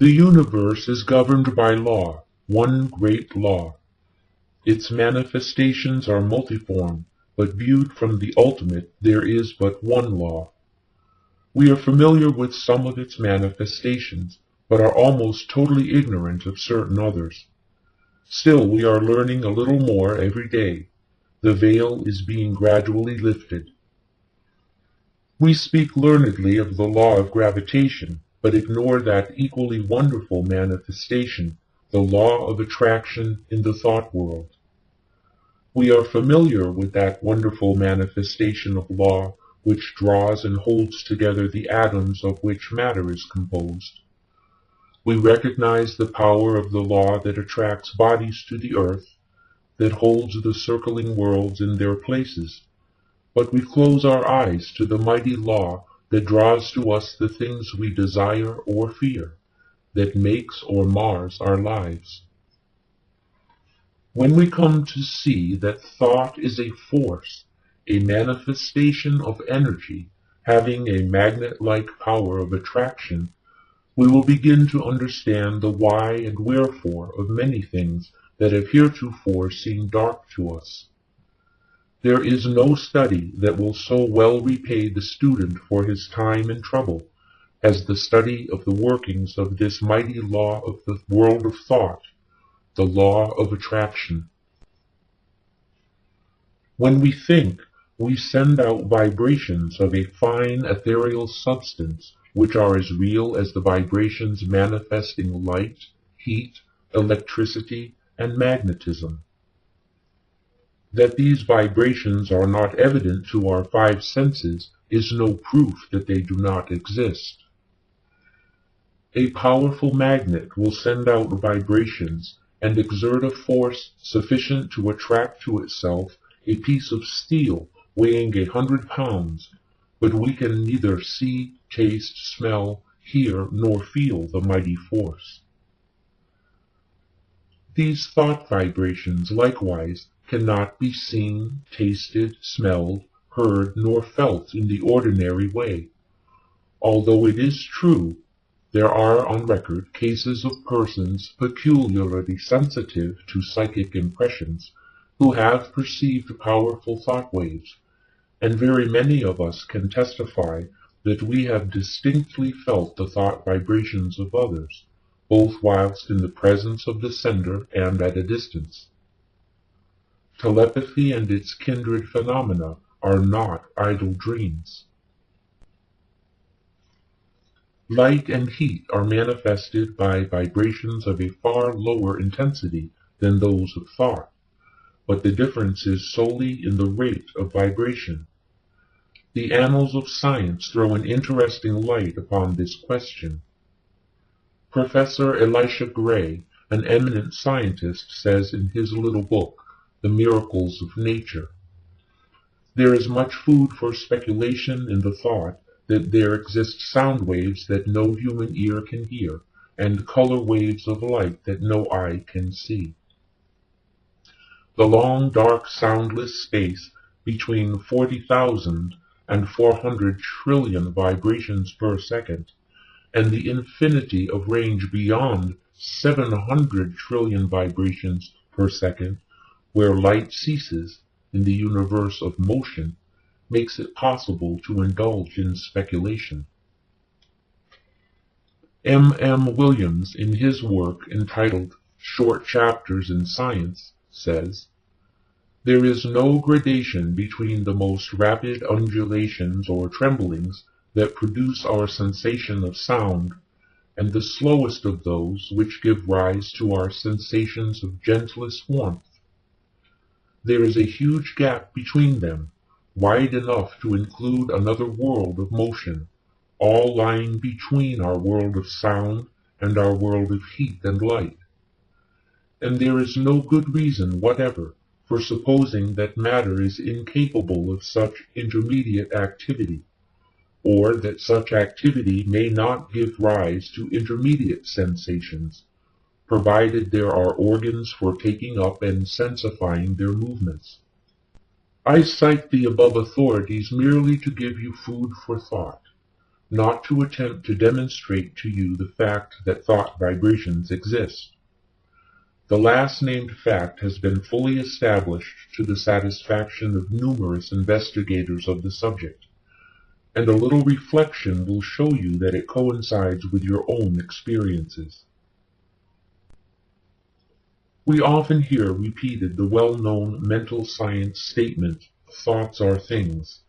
The universe is governed by law, one great law. Its manifestations are multiform, but viewed from the ultimate, there is but one law. We are familiar with some of its manifestations, but are almost totally ignorant of certain others. Still, we are learning a little more every day. The veil is being gradually lifted. We speak learnedly of the law of gravitation, but ignore that equally wonderful manifestation, the law of attraction in the thought world. We are familiar with that wonderful manifestation of law which draws and holds together the atoms of which matter is composed. We recognize the power of the law that attracts bodies to the earth, that holds the circling worlds in their places, but we close our eyes to the mighty law that draws to us the things we desire or fear, that makes or mars our lives. When we come to see that thought is a force, a manifestation of energy, having a magnet-like power of attraction, we will begin to understand the why and wherefore of many things that have heretofore seemed dark to us. There is no study that will so well repay the student for his time and trouble as the study of the workings of this mighty law of the world of thought, the law of attraction. When we think, we send out vibrations of a fine ethereal substance which are as real as the vibrations manifesting light, heat, electricity, and magnetism. That these vibrations are not evident to our five senses is no proof that they do not exist. A powerful magnet will send out vibrations and exert a force sufficient to attract to itself a piece of steel weighing 100 pounds, but we can neither see, taste, smell, hear, nor feel the mighty force. These thought vibrations, likewise, cannot be seen, tasted, smelled, heard, nor felt in the ordinary way. Although it is true, there are on record cases of persons peculiarly sensitive to psychic impressions who have perceived powerful thought waves, and very many of us can testify that we have distinctly felt the thought vibrations of others, both whilst in the presence of the sender and at a distance. Telepathy and its kindred phenomena are not idle dreams. Light and heat are manifested by vibrations of a far lower intensity than those of thought, but the difference is solely in the rate of vibration. The annals of science throw an interesting light upon this question. Professor Elisha Gray, an eminent scientist, says in his little book, The Miracles of Nature, "There is much food for speculation in the thought that there exist sound waves that no human ear can hear, and color waves of light that no eye can see. The long, dark, soundless space between 40,000 and 400 trillion vibrations per second, and the infinity of range beyond 700 trillion vibrations per second, where light ceases in the universe of motion, makes it possible to indulge in speculation." M. Williams, in his work entitled Short Chapters in Science, says, "There is no gradation between the most rapid undulations or tremblings that produce our sensation of sound, and the slowest of those which give rise to our sensations of gentlest warmth. There is a huge gap between them, wide enough to include another world of motion, all lying between our world of sound and our world of heat and light. And there is no good reason whatever for supposing that matter is incapable of such intermediate activity, or that such activity may not give rise to intermediate sensations, provided there are organs for taking up and sensifying their movements. I cite the above authorities merely to give you food for thought. not to attempt to demonstrate to you the fact that thought vibrations exist. The last named fact has been fully established to the satisfaction of numerous investigators of the subject, and a little reflection will show you that it coincides with your own experiences. We often hear repeated the well-known mental science statement, "Thoughts are things,"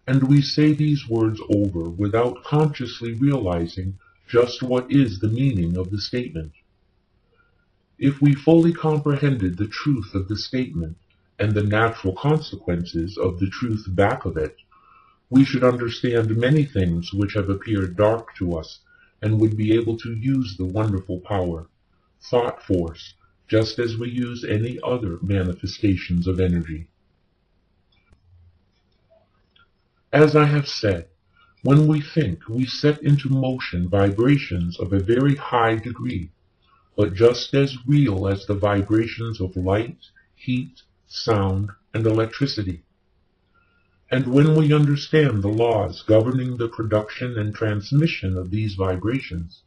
and we say these words over without consciously realizing just what is the meaning of the statement. If we fully comprehended the truth of the statement and the natural consequences of the truth back of it, we should understand many things which have appeared dark to us and would be able to use the wonderful power, thought force, just as we use any other manifestations of energy. As I have said, when we think, we set into motion vibrations of a very high degree, but just as real as the vibrations of light, heat, sound, and electricity. And when we understand the laws governing the production and transmission of these vibrations,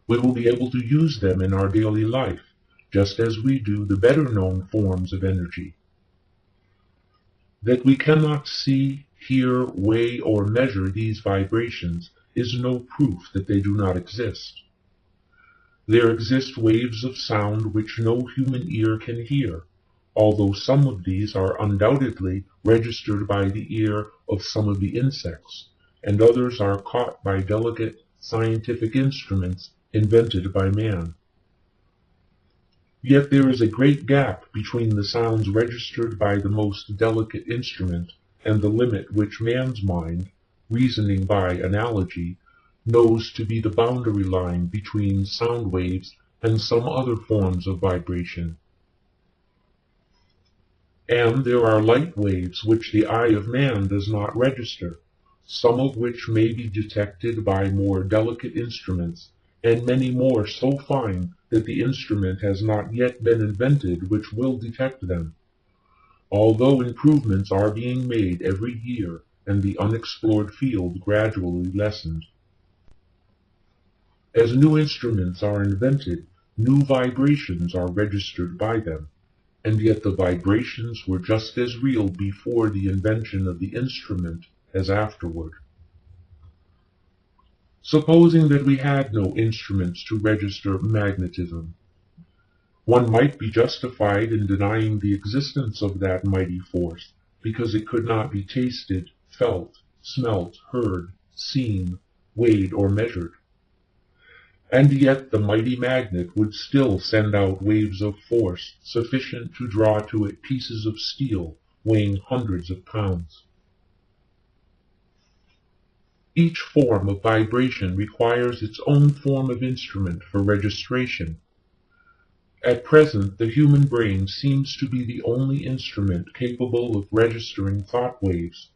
we will be able to use them in our daily life, just as we do the better-known forms of energy. That we cannot see, hear, weigh, or measure these vibrations is no proof that they do not exist. There exist waves of sound which no human ear can hear, although some of these are undoubtedly registered by the ear of some of the insects, and others are caught by delicate scientific instruments invented by man. Yet there is a great gap between the sounds registered by the most delicate instrument and the limit which man's mind, reasoning by analogy, knows to be the boundary line between sound waves and some other forms of vibration. And there are light waves which the eye of man does not register, some of which may be detected by more delicate instruments, and many more so fine that the instrument has not yet been invented which will detect them, although improvements are being made every year and the unexplored field gradually lessened. As new instruments are invented, new vibrations are registered by them, and yet the vibrations were just as real before the invention of the instrument as afterward. Supposing that we had no instruments to register magnetism, one might be justified in denying the existence of that mighty force, because it could not be tasted, felt, smelt, heard, seen, weighed, or measured. And yet the mighty magnet would still send out waves of force sufficient to draw to it pieces of steel weighing hundreds of pounds. Each form of vibration requires its own form of instrument for registration. At present, the human brain seems to be the only instrument capable of registering thought waves,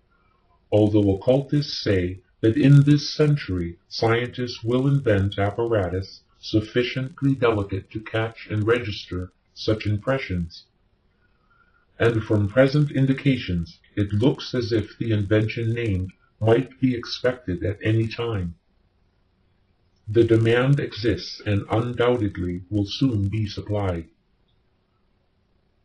although occultists say that in this century scientists will invent apparatus sufficiently delicate to catch and register such impressions. And from present indications, it looks as if the invention named might be expected at any time. The demand exists and undoubtedly will soon be supplied.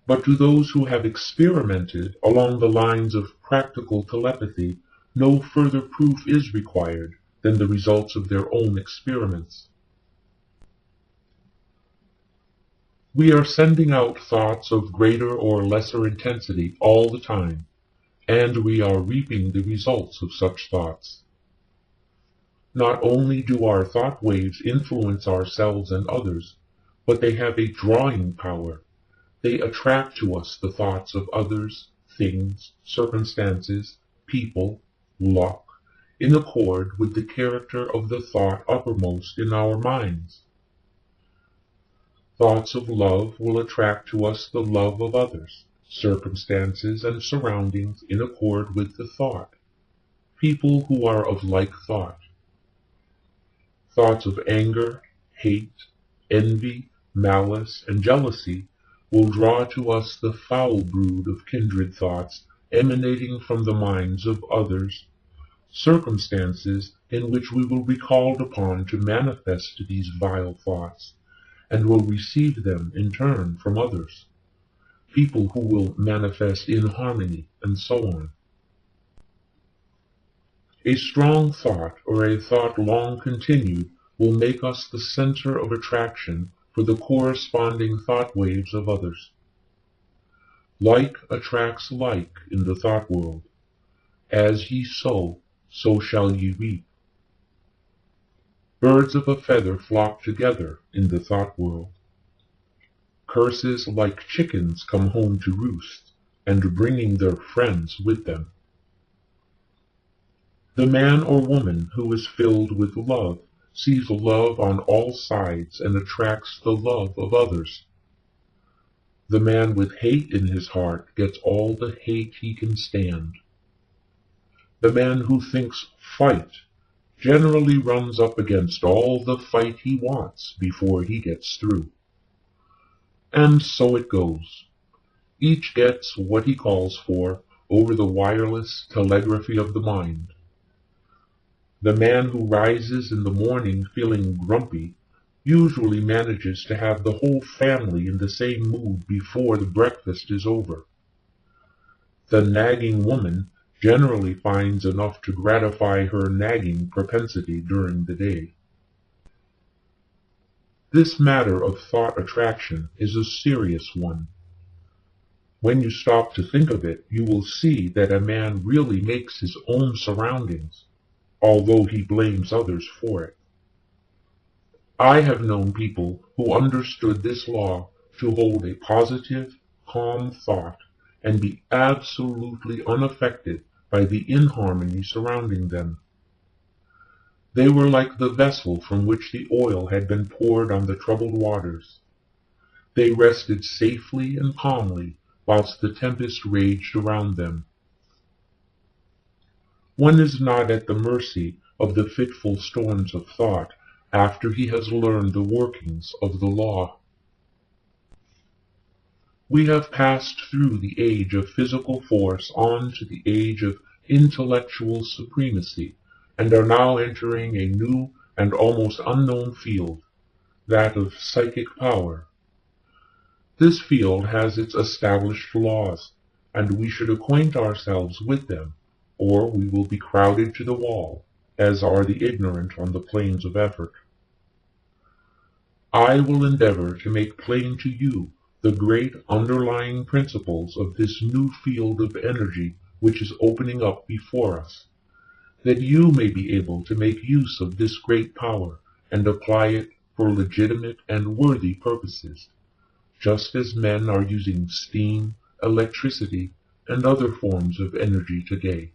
But to those who have experimented along the lines of practical telepathy, no further proof is required than the results of their own experiments. We are sending out thoughts of greater or lesser intensity all the time, and we are reaping the results of such thoughts. Not only do our thought waves influence ourselves and others, but they have a drawing power. They attract to us the thoughts of others, things, circumstances, people, luck, in accord with the character of the thought uppermost in our minds. Thoughts of love will attract to us the love of others, circumstances and surroundings in accord with the thought, people who are of like thought. Thoughts of anger, hate, envy, malice, and jealousy will draw to us the foul brood of kindred thoughts emanating from the minds of others, circumstances in which we will be called upon to manifest these vile thoughts, and will receive them in turn from others, people who will manifest inharmony, and so on. A strong thought, or a thought long continued, will make us the center of attraction for the corresponding thought waves of others. Like attracts like in the thought world. As ye sow, so shall ye reap. Birds of a feather flock together in the thought world. Curses like chickens come home to roost, and bringing their friends with them. The man or woman who is filled with love sees love on all sides and attracts the love of others. The man with hate in his heart gets all the hate he can stand. The man who thinks fight generally runs up against all the fight he wants before he gets through. And so it goes. Each gets what he calls for over the wireless telegraphy of the mind. The man who rises in the morning feeling grumpy usually manages to have the whole family in the same mood before the breakfast is over. The nagging woman generally finds enough to gratify her nagging propensity during the day. This matter of thought attraction is a serious one. When you stop to think of it, you will see that a man really makes his own surroundings, although he blames others for it. I have known people who understood this law to hold a positive, calm thought and be absolutely unaffected by the inharmony surrounding them. They were like the vessel from which the oil had been poured on the troubled waters. They rested safely and calmly whilst the tempest raged around them. One is not at the mercy of the fitful storms of thought after he has learned the workings of the law. We have passed through the age of physical force on to the age of intellectual supremacy, and are now entering a new and almost unknown field, that of psychic power. This field has its established laws, and we should acquaint ourselves with them, or we will be crowded to the wall, as are the ignorant on the plains of effort. I will endeavor to make plain to you the great underlying principles of this new field of energy which is opening up before us, that you may be able to make use of this great power and apply it for legitimate and worthy purposes, just as men are using steam, electricity, and other forms of energy today.